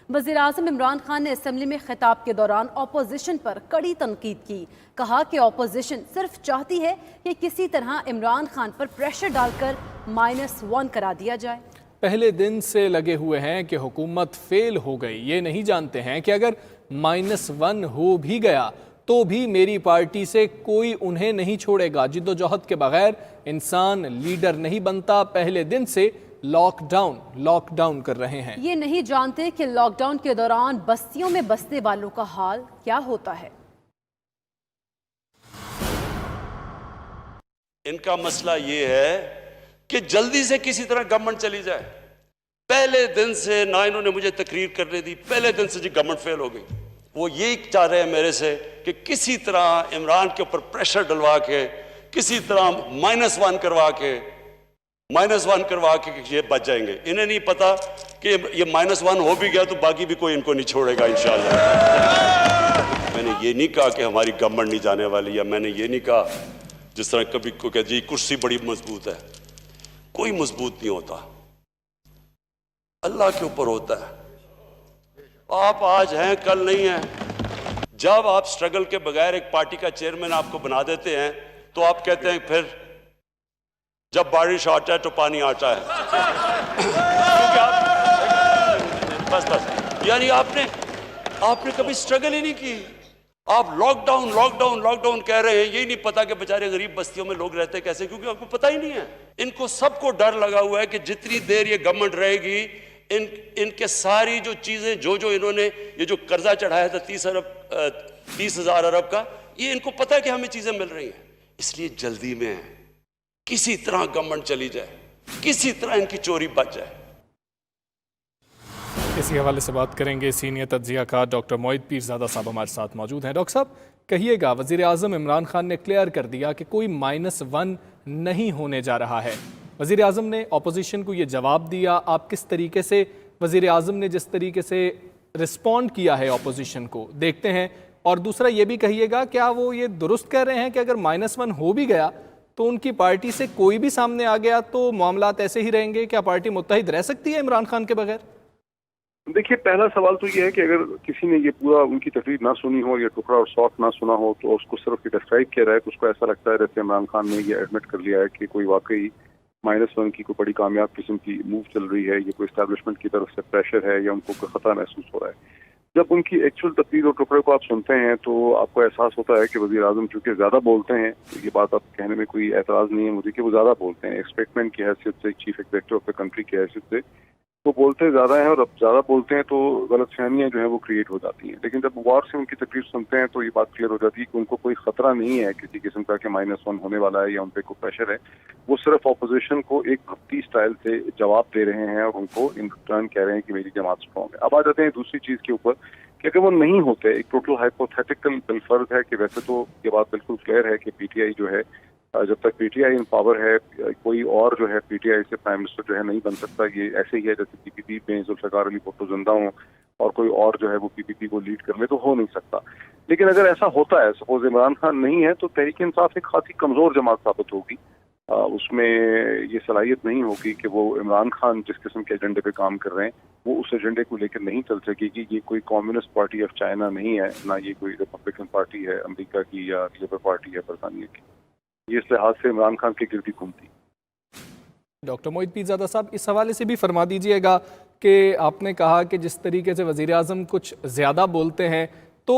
वज़ीर-ए-आज़म इमरान खान ने असम्बली में खिताब के दौरान अपोजिशन पर कड़ी तनकीद की। कहा कि अपोजिशन सिर्फ चाहती है कि किसी तरह इमरान खान पर प्रेशर डालकर -1 करा दिया जाए। पहले दिन से लगे हुए हैं कि हुकूमत फेल हो गई। ये नहीं जानते हैं कि अगर -1 हो भी गया तो भी मेरी पार्टी से कोई उन्हें नहीं छोड़ेगा। जिद्दोजहद के बगैर इंसान लीडर नहीं बनता। पहले दिन से लॉकडाउन कर रहे हैं। ये नहीं जानते कि लॉकडाउन के दौरान बस्तियों में बसने वालों का हाल क्या होता है। इनका मसला ये है कि जल्दी से किसी तरह गवर्नमेंट चली जाए। पहले दिन से ना इन्होंने मुझे तकरीर करने दी, पहले दिन से जी गवर्नमेंट फेल हो गई। वो यही चाह रहे हैं मेरे से कि किसी तरह इमरान के ऊपर प्रेशर डलवा के, किसी तरह -1 करवा के ये बच जाएंगे। इन्हें नहीं पता कि ये -1 हो भी गया तो बाकी भी कोई इनको नहीं छोड़ेगा इंशाअल्लाह। मैंने ये नहीं कहा कि हमारी गवर्नमेंट नहीं जाने वाली, या मैंने ये नहीं कहा जिस तरह कभी को कह जी कुर्सी बड़ी मजबूत है। कोई मजबूत नहीं होता, अल्लाह के ऊपर होता है। आप आज हैं कल नहीं हैं। जब आप स्ट्रगल के बगैर एक पार्टी का चेयरमैन आपको बना देते हैं तो आप कहते हैं फिर जब बारिश आता है तो पानी आता है। क्योंकि आप बस यानी आपने कभी स्ट्रगल ही नहीं की। आप लॉकडाउन कह रहे हैं। यही नहीं पता कि बेचारे गरीब बस्तियों में लोग रहते कैसे, क्योंकि आपको पता ही नहीं है। इनको सबको डर लगा हुआ है कि जितनी देर ये गवर्नमेंट रहेगी इनके सारी जो चीजें जो इन्होंने ये जो कर्जा चढ़ाया था 30,000 अरब का, ये इनको पता है कि हमें चीजें मिल रही हैं। इसलिए जल्दी में है किसी तरह गवर्नमेंट चली जाए, किसी तरह इनकी चोरी बच जाए। इसी हवाले से बात करेंगे। सीनियर तज्जियाकार डॉक्टर मोइद पीरजादा साहब हमारे साथ मौजूद हैं। डॉक्टर साहब कहिएगा, वज़ीर-ए-आज़म इमरान खान ने क्लियर कर दिया कि कोई -1 नहीं होने जा रहा है। वज़ीर-ए-आज़म ने अपोजिशन को ये जवाब दिया। आप किस तरीके से वज़ीर-ए-आज़म ने जिस तरीके से रिस्पॉन्ड किया है अपोजिशन को देखते हैं, और दूसरा ये भी कहिएगा क्या वो ये दुरुस्त कह रहे हैं कि अगर -1 हो भी गया तो उनकी पार्टी से कोई भी सामने आ गया तो मामलात ऐसे ही रहेंगे? क्या पार्टी मुत्तहिद रह सकती है इमरान खान के बगैर? देखिए, पहला सवाल तो ये है कि अगर किसी ने ये पूरा उनकी तकरीर ना सुनी हो या टुकड़ा और शॉर्ट ना सुना हो तो उसको सिर्फ ये डिस्क्राइब किया रहा है तो उसको ऐसा लगता है जैसे इमरान खान ने ये एडमिट कर लिया है कि कोई वाकई -1 की कोई बड़ी कामयाब किस्म की मूव चल रही है, ये कोई एस्टैब्लिशमेंट की तरफ से प्रेशर है या उनको कोई खतरा महसूस हो रहा है। जब उनकी एक्चुअल तकरीर और टुकड़े को आप सुनते हैं तो आपको एहसास होता है कि वज़ीर-ए-आज़म चूंकि ज़्यादा बोलते हैं, तो ये बात आप कहने में कोई एतराज़ नहीं है मुझे कि वो ज़्यादा बोलते हैं। एक स्टेटमेंट की हैसियत से, chief executive of the country की हैसियत से वो बोलते ज़्यादा हैं, और अब ज़्यादा बोलते हैं तो गलतफहमियां जो है वो क्रिएट हो जाती हैं। लेकिन जब गौर से उनकी तकरीर सुनते हैं तो ये बात क्लियर हो जाती है कि उनको कोई खतरा नहीं है किसी किस्म का कि -1 होने वाला है या उन पर कोई प्रेशर है। वो सिर्फ अपोजिशन को एक भक्ति स्टाइल से जवाब दे रहे हैं और उनको इन रिटर्न कह रहे हैं कि मेरी जमात स्ट्रॉन्ग है। अब आ जाते हैं दूसरी चीज़ के ऊपर कि अगर वो नहीं होते, एक टोटल हाइपोथेटिकल बिलफर्ज है कि वैसे तो ये बात बिल्कुल क्लियर है कि पीटीआई जो है, जब तक पीटीआई इन पावर है, कोई और जो है पीटीआई से प्राइम मिनिस्टर जो है नहीं बन सकता। ये ऐसे ही है जैसे पीपीपी में जुल्फिकार अली भुट्टो जिंदा हो और कोई और जो है वो पीपीपी को लीड कर ले, तो हो नहीं सकता। लेकिन अगर ऐसा होता है, सपोज इमरान खान नहीं है, तो तहरीक इंसाफ एक खासी कमजोर जमात साबित होगी। उसमें ये सलाहियत नहीं होगी कि वो इमरान खान जिस किस्म के एजेंडे पे काम कर रहे हैं वो उस एजेंडे को लेकर नहीं चल सकेगी। ये कोई कम्युनिस्ट पार्टी ऑफ चाइना नहीं है, ना ये कोई रिपब्लिकन पार्टी है अमेरिका की या लेबर पार्टी है बरतानिया की। ये इस लिहाज से इमरान खान की गिरदी घूमती। डॉक्टर मोइद पीरजादा साहब इस हवाले से भी फरमा दीजिएगा कि आपने कहा कि जिस तरीके से वज़ीर-ए-आज़म कुछ ज़्यादा बोलते हैं, तो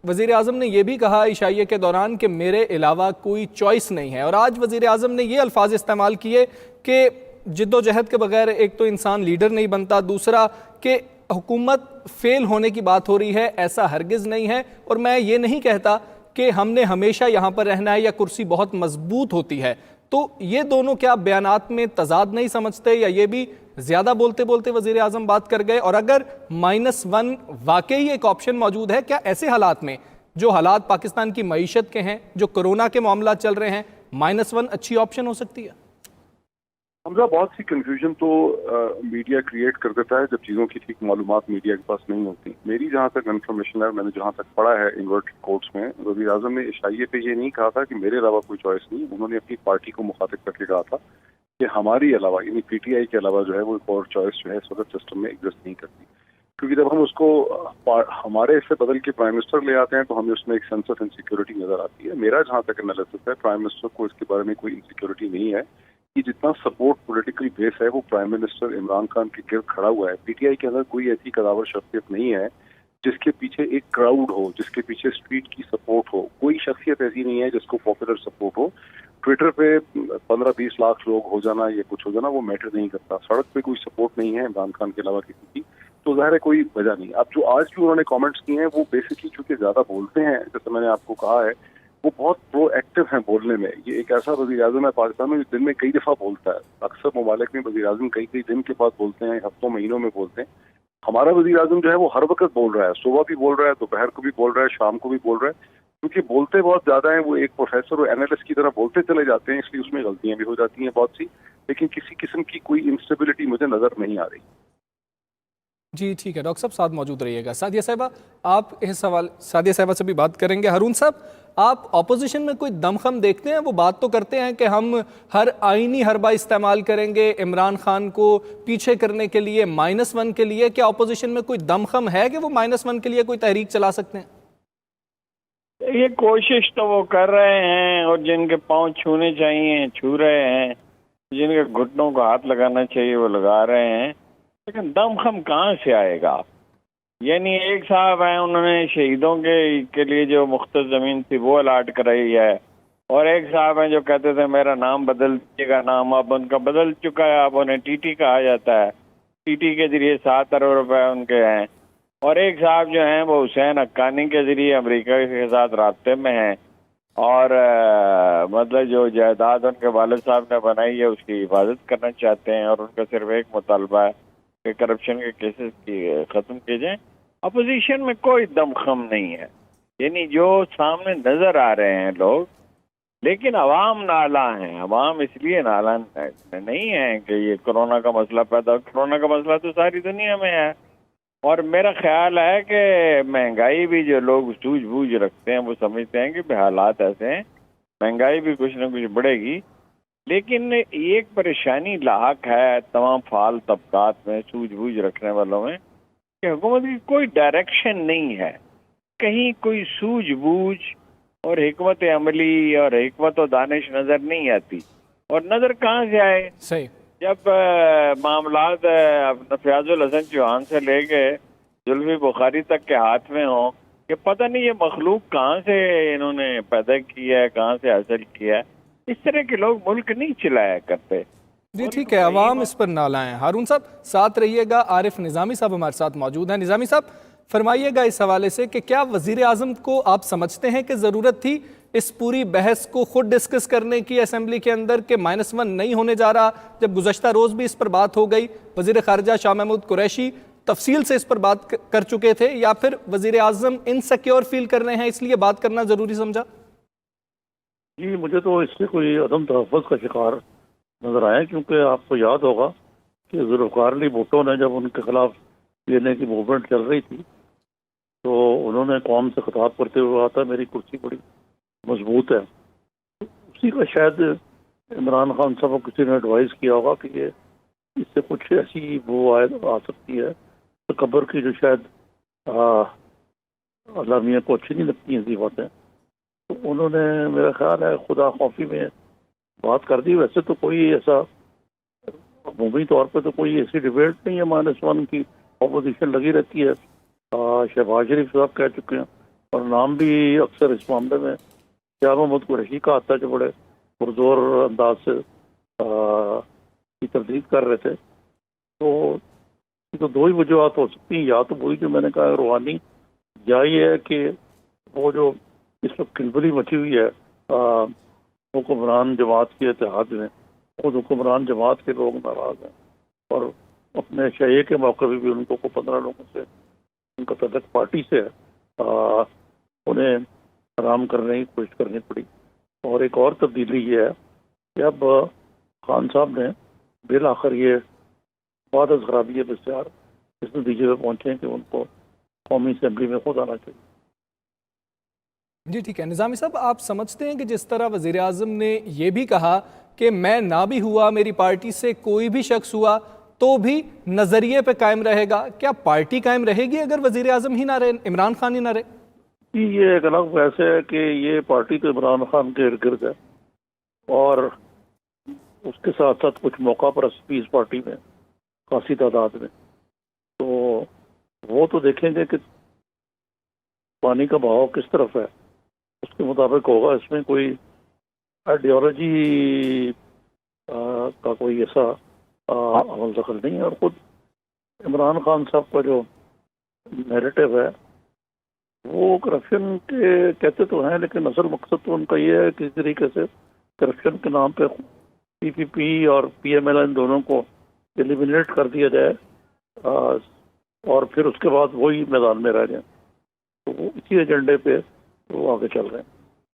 वज़ीर-ए-आज़म ने यह भी कहा इशाइये के दौरान कि मेरे अलावा कोई चॉइस नहीं है, और आज वज़ीर-ए-आज़म ने ये अल्फाज इस्तेमाल किए कि जिद्दोजहद के बगैर एक तो इंसान लीडर नहीं बनता, दूसरा कि हुकूमत फेल होने की बात हो रही है, ऐसा हरगिज़ नहीं है, और मैं ये नहीं कहता कि हमने हमेशा यहाँ पर रहना है या कुर्सी बहुत मजबूत होती है। तो ये दोनों क्या बयानात में तजाद नहीं समझते, या ये भी ज़्यादा बोलते बोलते वज़ीर-ए-आज़म बात कर गए? और अगर -1 वाकई एक ऑप्शन मौजूद है, क्या ऐसे हालात में जो हालात पाकिस्तान की मईशत के हैं, जो कोरोना के मामला चल रहे हैं, -1 अच्छी ऑप्शन हो सकती है? हमजा, बहुत सी कंफ्यूजन तो मीडिया क्रिएट कर देता है जब चीज़ों की ठीक मालूमात मीडिया के पास नहीं होती। मेरी जहाँ तक इन्फॉर्मेशन है, मैंने जहाँ तक पढ़ा है इन्वर्टेड कोट्स में, वज़ीर-ए-आज़म ने इशाइये पे ये नहीं कहा था कि मेरे अलावा कोई चॉइस नहीं। उन्होंने अपनी पार्टी को मुखातिब करके कहा था कि हमारी अलावा यानी पीटीआई के अलावा जो है वो एक और चॉइस जो है इस वक्त सिस्टम में एग्जिस्ट नहीं करती। क्योंकि जब हम उसको हमारे इससे बदल के प्राइम मिनिस्टर ले आते हैं तो हमें उसमें एक सेंस ऑफ इनसिक्योरिटी नजर आती है। मेरा जहां तक एनालिसिस है, प्राइम मिनिस्टर को इसके बारे में कोई इनसिक्योरिटी नहीं है कि जितना सपोर्ट पॉलिटिकल बेस है वो प्राइम मिनिस्टर इमरान खान के गिर्द खड़ा हुआ है। पीटीआई के अंदर कोई ऐसी कदावर शख्सियत नहीं है जिसके पीछे एक क्राउड हो, जिसके पीछे स्ट्रीट की सपोर्ट हो। कोई शख्सियत ऐसी नहीं है जिसको पॉपुलर सपोर्ट हो। ट्विटर पे 15-20 लाख लोग हो जाना या कुछ हो जाना वो मैटर नहीं करता। सड़क पे कोई सपोर्ट नहीं है इमरान खान के अलावा किसी की, तो जाहिर है कोई वजह नहीं। अब जो आज भी उन्होंने कमेंट्स किए हैं वो बेसिकली चूंकि ज्यादा बोलते हैं, जैसे मैंने आपको कहा है, वो बहुत प्रोएक्टिव हैं बोलने में। ये एक ऐसा वज़ीर-ए-आज़म है पाकिस्तान में जो दिन में कई दफा बोलता है। अक्सर ममालिक में वज़ीर-ए-आज़म कई दिन के बाद बोलते हैं, हफ्तों महीनों में बोलते हैं। हमारा वज़ीर-ए-आज़म जो है वो हर वक्त बोल रहा है, सुबह भी बोल रहा है, दोपहर को भी बोल रहा है, शाम को भी बोल रहा है। क्योंकि बोलते बहुत ज्यादा है, वो एक प्रोफेसर और एनालिस्ट की तरह बोलते चले जाते हैं, इसलिए उसमें गलतियां भी हो जाती हैं बहुत सी, लेकिन किसी किस्म की कोई इंस्टेबिलिटी मुझे नजर नहीं आ रही। जी ठीक है, डॉक्टर साहब साथ मौजूद रहिएगा। सादिया साहिबा, आप इस सवाल सादिया साहिबा से भी बात करेंगे। हारून साहब, आप ऑपोजिशन में कोई दमखम देखते हैं? वो बात तो करते हैं कि हम हर आईनी हरबा इस्तेमाल करेंगे इमरान खान को पीछे करने के लिए, -1 के लिए। क्या ऑपोजिशन में कोई दमखम है कि वो -1 के लिए कोई तहरीक चला सकते हैं? ये कोशिश तो वो कर रहे हैं, और जिनके पांव छूने चाहिए छू रहे हैं, जिनके घुटनों को हाथ लगाना चाहिए वो लगा रहे हैं, लेकिन दमखम कहाँ से आएगा? यानी एक साहब हैं, उन्होंने शहीदों के लिए जो मुख्तस ज़मीन थी वो अलाट कराई है, और एक साहब हैं जो कहते थे मेरा नाम बदल दीजिएगा, नाम अब उनका बदल चुका है, अब उन्हें टीटी कहा जाता है। टीटी के जरिए 7 अरब रुपए उनके हैं। और एक साहब जो हैं वो हुसैन हक्कानी के जरिए अमेरिका के साथ राब्ते में हैं, और मतलब जो जायदाद उनके वालिद साहब ने बनाई है उसकी हिफाजत करना चाहते हैं, और उनका सिर्फ एक मुतालबा है कि करप्शन के केसेस की ख़त्म किए जाएं। अपोजिशन में कोई दमखम नहीं है, यानी जो सामने नज़र आ रहे हैं लोग, लेकिन अवाम नाला हैं। अवाम इसलिए नाला नहीं है कि ये कोरोना का मसला कोरोना का मसला तो सारी दुनिया में है। और मेरा ख्याल है कि महंगाई भी जो लोग सूझबूझ रखते हैं वो समझते हैं कि हालात ऐसे हैं, महंगाई भी कुछ ना कुछ बढ़ेगी। लेकिन एक परेशानी लाहक है तमाम फाल तबकात में, सूझबूझ रखने वालों में, कि हुकूमत की कोई डायरेक्शन नहीं है, कहीं कोई सूझबूझ और हिकमत अमली और हिकमत और दानिश नज़र नहीं आती। और नज़र कहाँ से आए? सही, जब मामलात फयाजुल हसन चौहान से लेके जुल्फी बुखारी तक के हाथ में हो, कि पता नहीं ये मखलूक कहाँ से इन्होंने पैदा किया है, कहाँ से हासिल किया है। इस तरह के लोग मुल्क नहीं चलाया करते। जी ठीक है, अवाम इस पर नाला है। हारून साहब साथ रहिएगा। आरिफ निज़ामी साहब हमारे साथ मौजूद हैं। निज़ामी साहब, फरमाइएगा इस हवाले से कि क्या वज़ीर आज़म को आप समझते हैं कि ज़रूरत थी इस पूरी बहस को खुद डिस्कस करने की असेंबली के अंदर कि -1 नहीं होने जा रहा, जब गुज़श्ता रोज़ भी इस पर बात हो गई, वज़ीर ख़ारिजा शाह महमूद कुरैशी तफसील से इस पर बात कर चुके थे, या फिर वज़ीर आज़म इनसिक्योर फील कर रहे हैं इसलिए बात करना ज़रूरी समझा? जी, मुझे तो इससे कोई अदम तहफ़्फ़ुज़ का शिकार नज़र आया, क्योंकि आपको याद होगा कि ज़ुल्फ़िकार भुट्टो ने जब उनके खिलाफ पीएनए की मूवमेंट चल रही थी तो उन्होंने कौम से खिताब करते हुए कहा था मेरी कुर्सी बड़ी मजबूत है। उसी का शायद इमरान खान साहब को किसी ने एडवाइस किया होगा कि ये इससे कुछ ऐसी वो आ सकती है तो कब्र की, जो शायद अल्लाह मियाँ को अच्छी नहीं लगती ऐसी बातें, तो उन्होंने मेरा ख्याल है खुदा खौफी में बात कर दी। वैसे तो कोई ऐसा अमूमी तौर पर तो कोई ऐसी डिबेट नहीं है, -1 की अपोजिशन लगी रहती है। शहबाज शरीफ साहब कह चुके हैं, और नाम भी अक्सर इस मामले में शाह महमूद कुरैशी का आता है जो बड़े पुरजोर अंदाज से की तरदीद कर रहे थे। तो 2 ही वजूहत हो सकती हैं, या तो वही जो मैंने कहा रूहानी, या ये है कि वो जो इस वक्त खिलबली मची हुई है हुक्मरान जमात के इत्तेहाद में, खुद हुक्मरान जमात के लोग नाराज हैं, और अपने शये के मौके पर भी उनको 15 लोगों से उनका तल्लुक पार्टी से उन्हें आराम करने की कोशिश करनी पड़ी। और एक और तब्दीली ये है कि अब खान साहब ने बिल आखिर ये बाद खराबी बस्यार इस नतीजे पर पहुंचे कि उनको कौमी असम्बली में खुद आना चाहिए। जी ठीक है, निज़ामी साहब, आप समझते हैं कि जिस तरह वज़ीर आज़म ने ये भी कहा कि मैं ना भी हुआ, मेरी पार्टी से कोई भी शख्स हुआ तो भी नजरिए पे कायम रहेगा। क्या पार्टी कायम रहेगी अगर वजीर आजम ही ना रहे, इमरान खान ही ना रहे? ये एक अलग बहस है कि ये पार्टी तो इमरान खान के इर्द गिर्द है और उसके साथ साथ कुछ मौका पर इस पार्टी में खासी तादाद में, तो वो तो देखेंगे कि पानी का बहाव किस तरफ है, उसके मुताबिक होगा। इसमें कोई आइडियोलॉजी का कोई ऐसा अमल दखल नहीं है। और खुद इमरान खान साहब का जो नैरेटिव है वो करप्शन के कहते तो हैं, लेकिन असल मकसद तो उनका ये है कि किसी तरीके से करप्शन के नाम पे पीपीपी और पीएमएल दोनों को एलिमिनेट कर दिया जाए और फिर उसके बाद वही मैदान में रह जाए। तो इसी एजेंडे पे वो आगे चल रहे हैं।